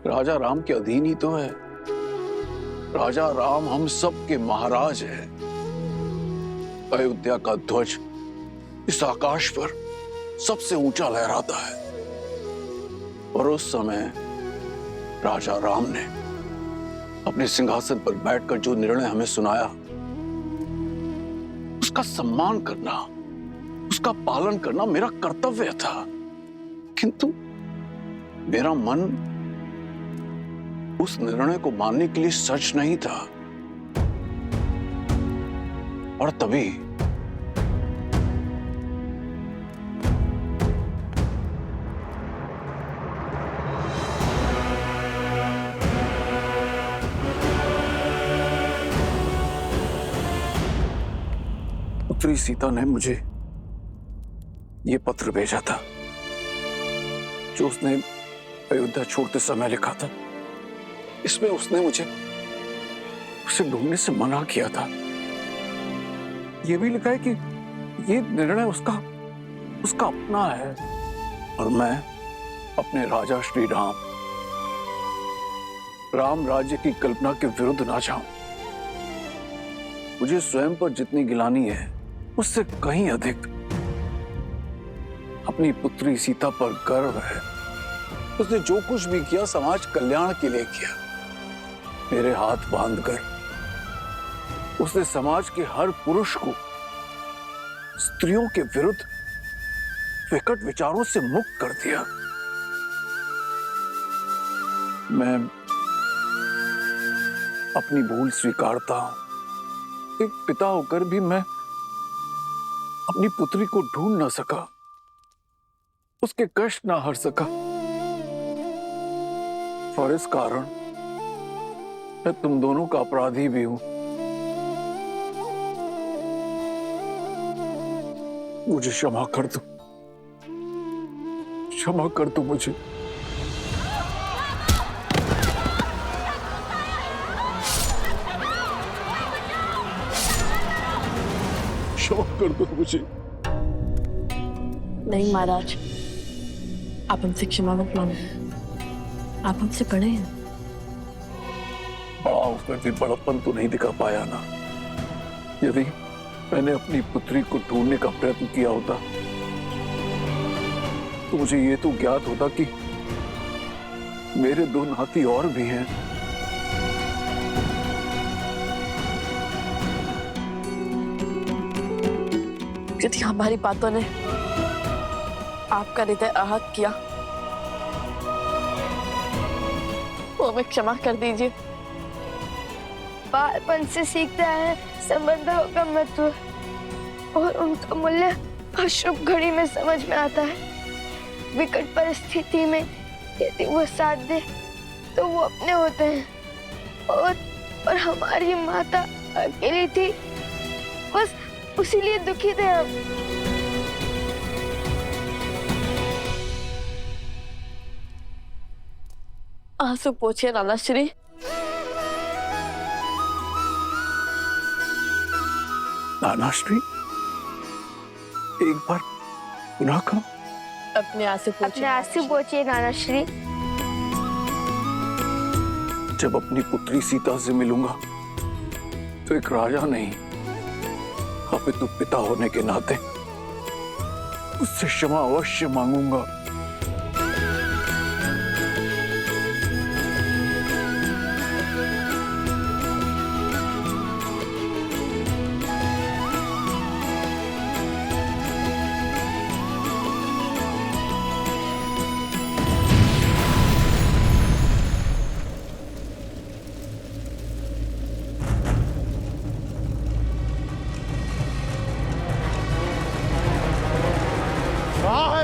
राजा राम के अधीन ही तो है। राजा राम हम सब के महाराज है। अयोध्या का ध्वज इस आकाश पर सबसे ऊंचा लहराता है। और उस समय राजा राम ने अपने सिंहासन पर बैठकर जो निर्णय हमें सुनाया, उसका सम्मान करना, उसका पालन करना मेरा कर्तव्य था। किंतु मेरा मन उस निर्णय को मानने के लिए सच नहीं था। और तभी पुत्री सीता ने मुझे यह पत्र भेजा था जो उसने अयोध्या छोड़ते समय लिखा था। इसमें उसने मुझे उसे ढूंढने से मना किया था। यह भी लिखा है कि यह निर्णय उसका अपना है और मैं अपने राजा श्री राम राज्य की कल्पना के विरुद्ध ना जाऊं। मुझे स्वयं पर जितनी गिलानी है उससे कहीं अधिक अपनी पुत्री सीता पर गर्व है। उसने जो कुछ भी किया समाज कल्याण के लिए किया। मेरे हाथ बांधकर उसने समाज के हर पुरुष को स्त्रियों के विरुद्ध विकट विचारों से मुक्त कर दिया। मैं अपनी भूल स्वीकारता हूं। एक पिता होकर भी मैं अपनी पुत्री को ढूंढ ना सका, उसके कष्ट ना हर सका। और इस कारण मैं तुम दोनों का अपराधी भी हूं। मुझे क्षमा कर दो, क्षमा कर दो मुझे। क्षमा कर दो मुझे। नहीं महाराज, आप हमसे क्षमा मत मांगो। आप हमसे बड़े हैं। बड़ा होकर भी बड़प्पन तो नहीं दिखा पाया ना। यदि मैंने अपनी पुत्री को ढूंढने का प्रयत्न किया होता तो मुझे ये तो ज्ञात होता कि मेरे दो नाती और भी हैं। यदि हमारी बातों ने आपका हृदय आहत किया तो हमें क्षमा कर दीजिए। बालपन से सीखते हैं संबंधों का महत्व और उनका मूल्य अशुभ घड़ी में समझ में आता है। विकट परिस्थिति में यदि वो साथ दे तो वो अपने होते हैं। और हमारी माता अकेली थी, बस उसी लिए दुखी थे हम। आंसू पोछिए नानाश्री। नानाश्री, एक बार पुनः कहो। अपने आंसू पोछिए। अपने आंसू पोछिए नानाश्री। जब अपनी पुत्री सीता से मिलूंगा तो एक राजा नहीं अपितु पिता होने के नाते उससे क्षमा अवश्य मांगूंगा।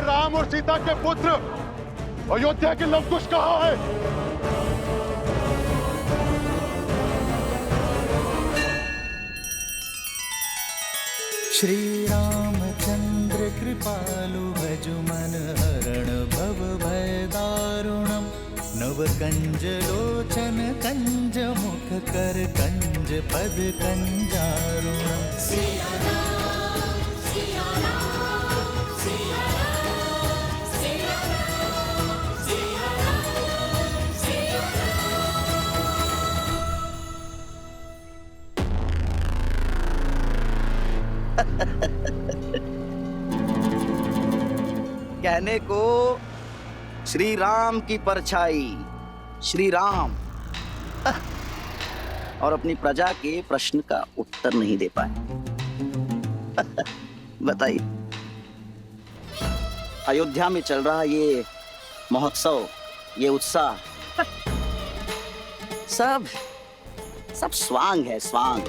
राम और सीता के पुत्र अयोध्या के लवकुश कहाँ है? श्री रामचंद्र कृपालु भजु मन हरण भव भय दारुणम नव कंज लोचन कंज मुख कर कंज पद कंजारुणम। कहने को श्री राम की परछाई, श्री राम, और अपनी प्रजा के प्रश्न का उत्तर नहीं दे पाए। बताइए, अयोध्या में चल रहा ये महोत्सव, ये उत्साह, सब स्वांग है, स्वांग।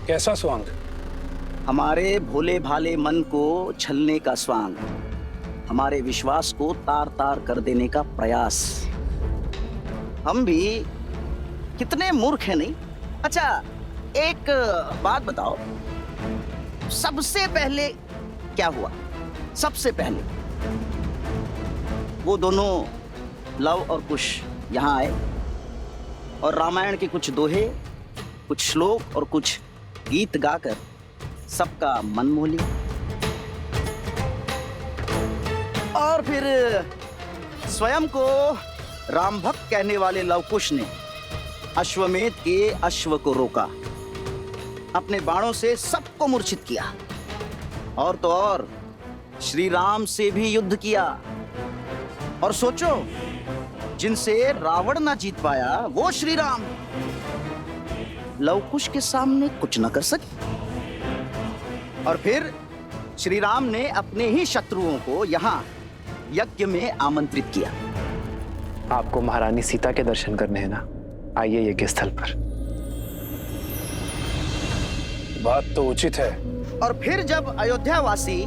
कैसा स्वांग? हमारे भोले भाले मन को छलने का स्वांग, हमारे विश्वास को तार तार कर देने का प्रयास। हम भी कितने मूर्ख हैं, नहीं? अच्छा, एक बात बताओ, सबसे पहले क्या हुआ? सबसे पहले वो दोनों लव और कुश यहाँ आए और रामायण के कुछ दोहे, कुछ श्लोक और कुछ गीत गाकर सबका मन मोह लिया। और फिर स्वयं को राम भक्त कहने वाले लवकुश ने अश्वमेध के अश्व को रोका, अपने बाणों से सबको मूर्छित किया, और तो और श्री राम से भी युद्ध किया। और सोचो, जिनसे रावण ना जीत पाया वो श्री राम लवकुश के सामने कुछ न कर सके। और फिर श्री राम ने अपने ही शत्रुओं को यहाँ यज्ञ में आमंत्रित किया। आपको महारानी सीता के दर्शन करने हैं ना, आइए यज्ञ स्थल पर। बात तो उचित है। और फिर जब अयोध्यावासी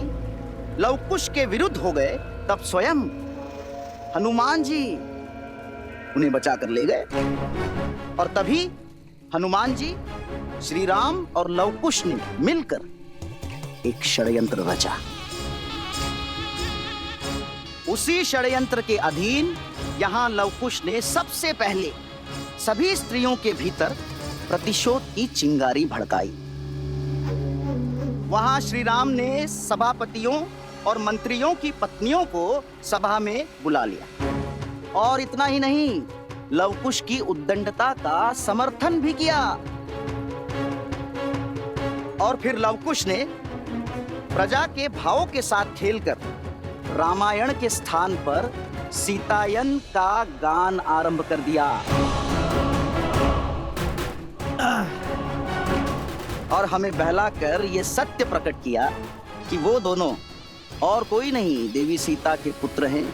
लवकुश के विरुद्ध हो गए, तब स्वयं हनुमान जी उन्हें बचाकर ले गए। और तभी हनुमान जी, श्री राम और लवकुश ने मिलकर एक षड्यंत्र रचा। उसी षड्यंत्र के अधीन यहां लवकुश ने सबसे पहले सभी स्त्रियों के भीतर प्रतिशोध की चिंगारी भड़काई। वहां श्री राम ने सभापतियों और मंत्रियों की पत्नियों को सभा में बुला लिया। और इतना ही नहीं, लवकुश की उद्दंडता का समर्थन भी किया। और फिर लवकुश ने प्रजा के भावों के साथ खेलकर रामायण के स्थान पर सीतायन का गान आरंभ कर दिया। और हमें बहलाकर यह सत्य प्रकट किया कि वो दोनों और कोई नहीं, देवी सीता के पुत्र हैं।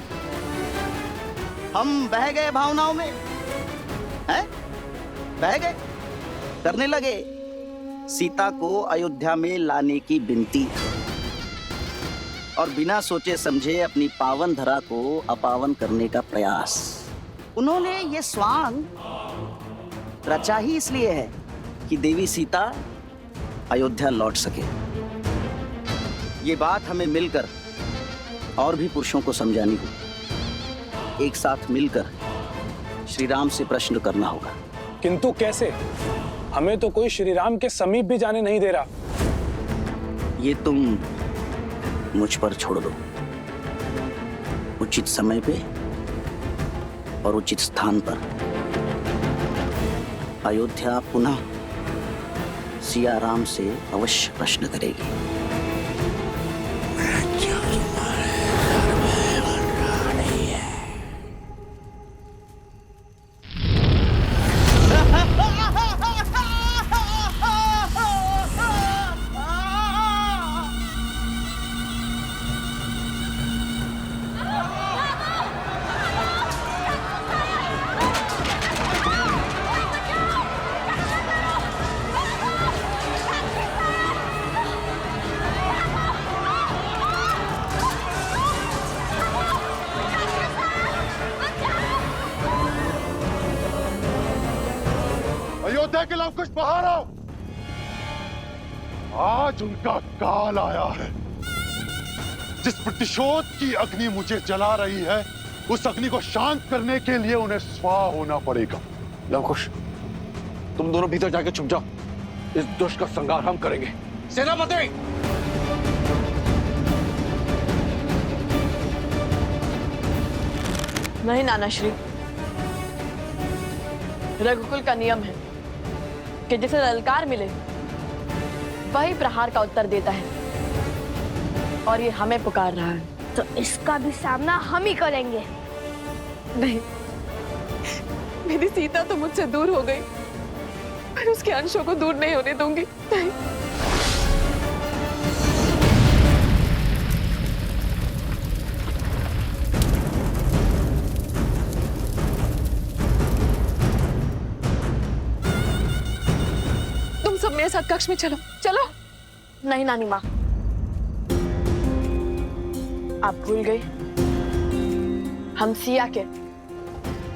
हम बह गए भावनाओं में, हैं? बह गए, करने लगे सीता को अयोध्या में लाने की विनती, और बिना सोचे समझे अपनी पावन धरा को अपावन करने का प्रयास। उन्होंने ये स्वांग रचा ही इसलिए है कि देवी सीता अयोध्या लौट सके। ये बात हमें मिलकर और भी पुरुषों को समझानी होगी। एक साथ मिलकर श्री राम से प्रश्न करना होगा। किंतु कैसे? हमें तो कोई श्री राम के समीप भी जाने नहीं दे रहा। ये तुम मुझ पर छोड़ दो। उचित समय पे और उचित स्थान पर अयोध्या पुनः सिया राम से अवश्य प्रश्न करेगी। अयोध्या के लवकुश बाहर आओ। आज उनका काल आया है। जिस प्रतिशोध की अग्नि मुझे जला रही है, उस अग्नि को शांत करने के लिए उन्हें स्वाहा होना पड़ेगा। लवकुश, तुम दोनों भीतर जाके छुप जाओ। इस दुष्ट का संहार हम करेंगे। सेनापति! नहीं नानाश्री, रघुकुल का नियम है कि जिसे ललकार मिले वही प्रहार का उत्तर देता है और ये हमें पुकार रहा है। तो इसका भी सामना हम ही करेंगे। नहीं, मेरी सीता तो मुझसे दूर हो गई, पर उसके अंशों को दूर नहीं होने दूंगी। नहीं। तुम सब मेरे साथ कक्ष में चलो, चलो। नहीं नानी माँ, आप भूल गई, हम सिया के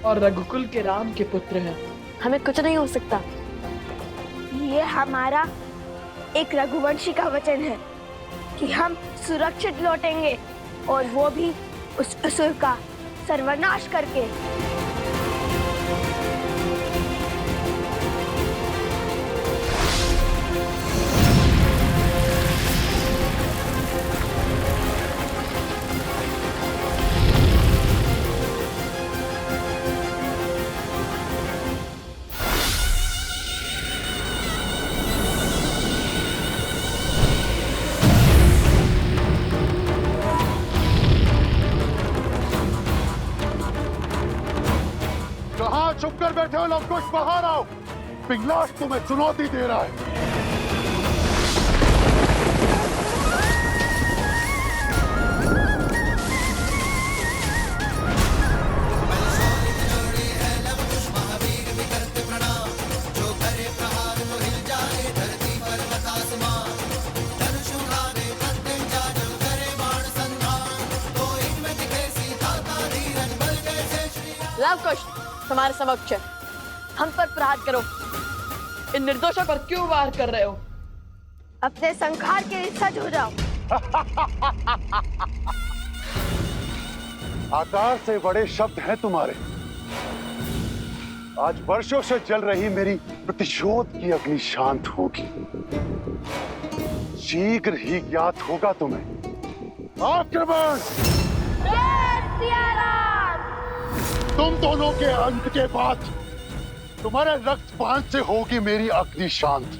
और रघुकुल के राम के पुत्र हैं। हमें कुछ नहीं हो सकता। ये हमारा एक रघुवंशी का वचन है कि हम सुरक्षित लौटेंगे, और वो भी उस असुर का सर्वनाश करके। चुप कर बैठे हो लवकुश, बाहर आओ। पिंगलाश तुम्हें चुनौती दे रहा है। लवकुश तुम्हारे समक्ष है, हम पर प्रहार करो। इन निर्दोषों पर क्यों वार कर रहे हो? अपने संहार के लिए सज हो जाओ। आकार से बड़े शब्द हैं तुम्हारे। आज वर्षों से जल रही मेरी प्रतिशोध की अग्नि शांत होगी। शीघ्र ही ज्ञात होगा तुम्हें। आक्रमण! तुम दोनों के अंत के बाद तुम्हारे रक्तपान से होगी मेरी अग्नि शांत।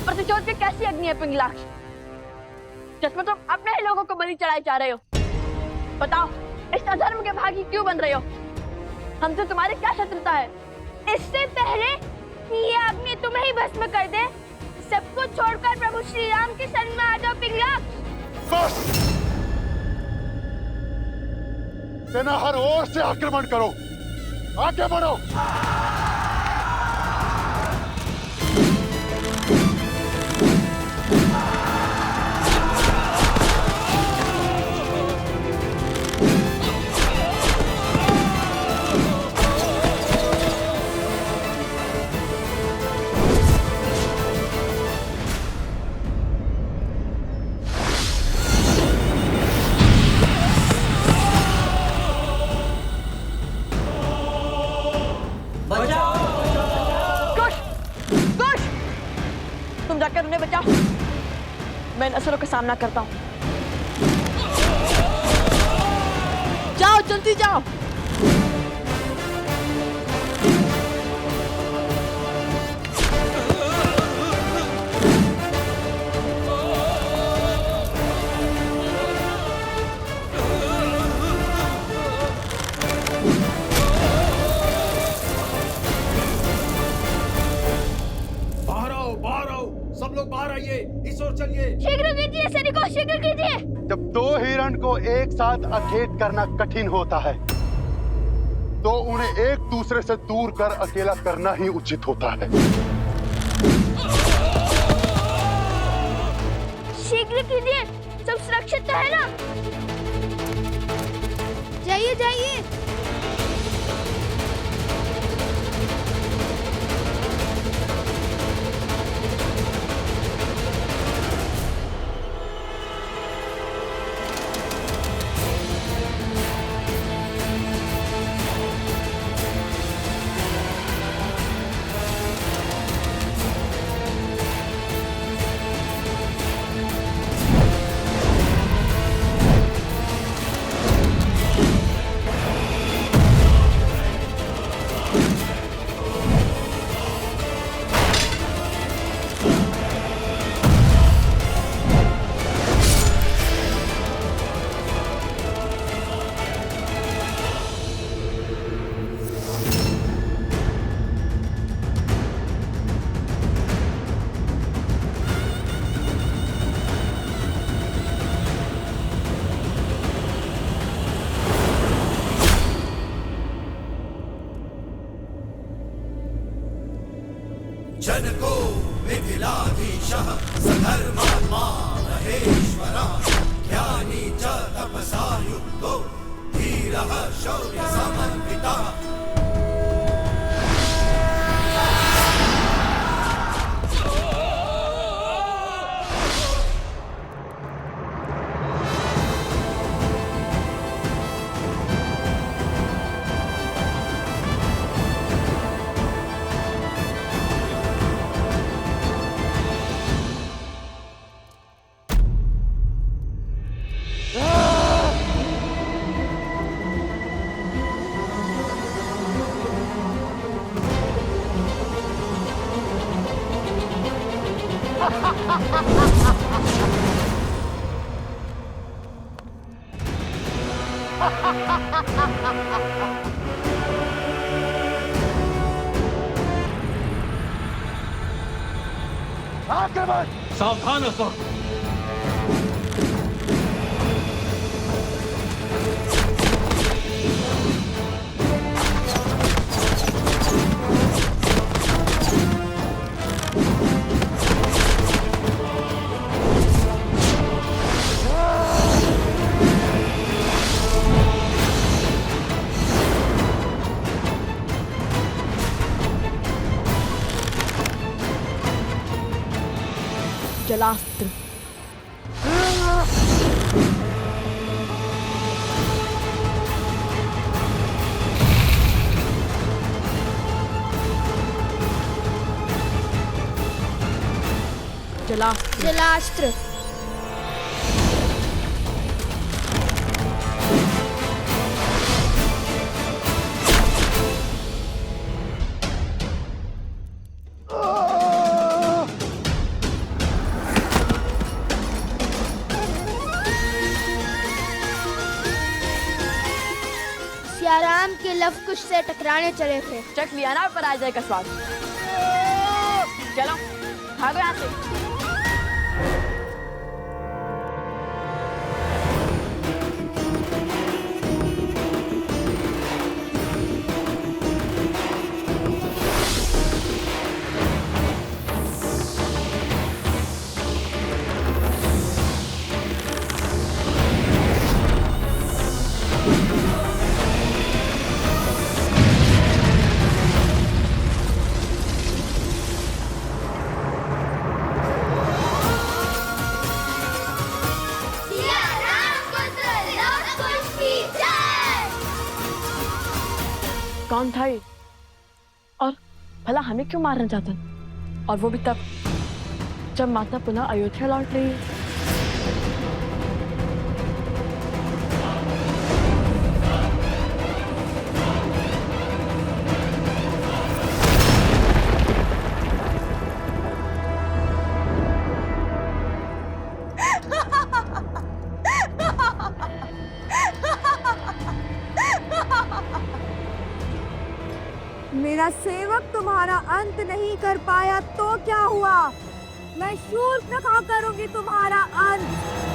प्रतिशोध की कैसी अग्नि है पिंगलाक्ष, जिसमें तुम अपने ही लोगों को बलि चढ़ाए जा रहे हो? बताओ, इस अधर्म के भागी क्यों बन रहे हो? हमसे तुम्हारी क्या शत्रुता है? इससे पहले कि ये अग्नि तुम्हें ही भस्म कर दे, सब कुछ छोड़कर प्रभु श्री राम के शरण में आ जाओ पिंगलाक्ष। बस! सेना हर ओर से आक्रमण करो, आगे बढ़ो। तुम जाकर उन्हें बचाओ, मैं इन असुरों का सामना करता हूँ। जाओ, जल्दी जाओ। सब लोग बाहर आइए, इस ओर चलिए। शीघ्र कीजिए सैनिकों, शीघ्र कीजिए। जब दो हिरण को एक साथ अखेट करना कठिन होता है, तो उन्हें एक दूसरे से दूर कर अकेला करना ही उचित होता है। शीघ्र कीजिए, सब सुरक्षित तो है ना? जाइए जाइए। जनको मिथिलाधीशः सधर्मात्मा महेश्वरः ज्ञानी च तपसा युक्तो धीरः शौर्यसमन्वितः। सावधान असो। जलास्त्र। जलास्त्र। जलास्त्र। सियाराम के लव कुश से टकराने चले थे। चख लिया ना पराजय का स्वाद। चलो भागो यहाँ से। कौन था ये? और भला हमें क्यों मारना चाहता? और वो भी तब जब माता पुनः अयोध्या लौट रही है। मेरा सेवक तुम्हारा अंत नहीं कर पाया तो क्या हुआ? मैं शूर्पणखा करूंगी तुम्हारा अंत।